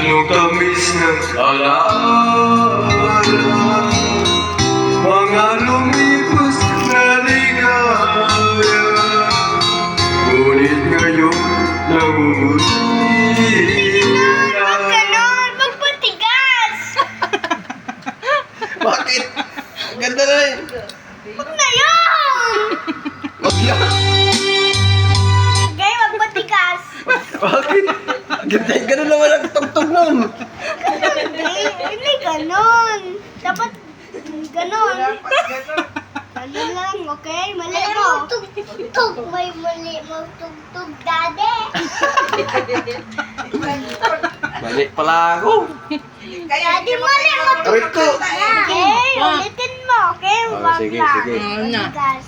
Ang tamis ng alaala, mga lumipos na ligaya, ngunit ngayon nangunguli na. Huwag ganon! Magpatigas! Bakit? Ganda na yun. Huwag na yun! Wag yan. Okay, magpatigas! Bakit? Ganda, ganun naman ang tugtog nun. Hindi ganon! Dapat ganon! Ganon lang, okay? Mali mo! Tugtog! May mali mo tugtog, daddy! Mali pala ako. Daddy, mali mo Aray ko. tugtog! Okay, ulitin mo, okay? Oh, Wag sige, lang. sige. Matigas.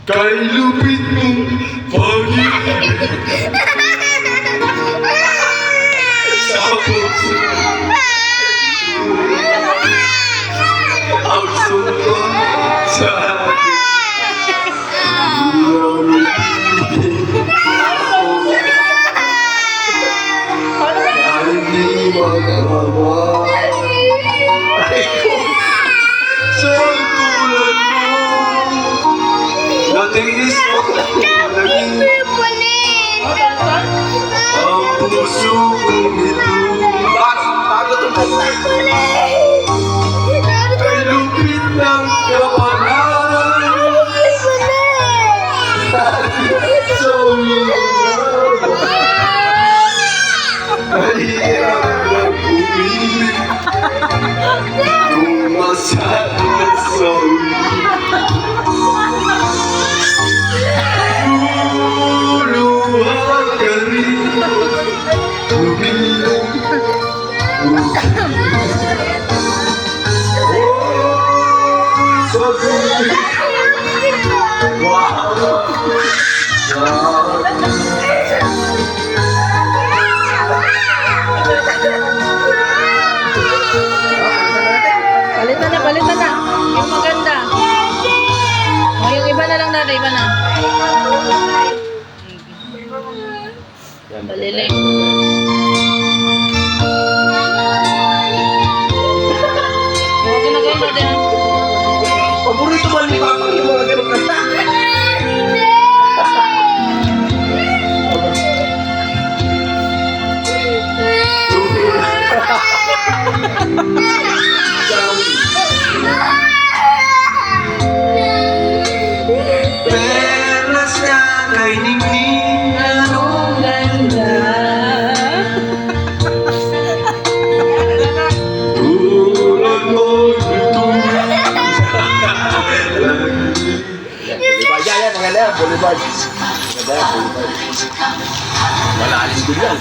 Kay lupit mong pag-ibig sa puso, ang sumpa sa akin, ay di magmamahal. Ay ko, sa tulad mo, natiis mo naging ang puso kong ito. Bago itong kanta. Ay lupit ng kapanalan sa ulo. Ay hirap ng umibig kung masakit sa ulo. Luluha ka rin, lumilang Palitan na, palitan na. Yung maganda. O, yung iba na lang natin, iba na. Daliling. O, ginagawa natin. Paborito ba ni Papa yung mga ganong kanta? Perlas na kay ningning Anong ganda. tulad mo ito. Boulevard yan, maganda yan, Boulevard. Maganda yan, Boulevard. Malalim din yan.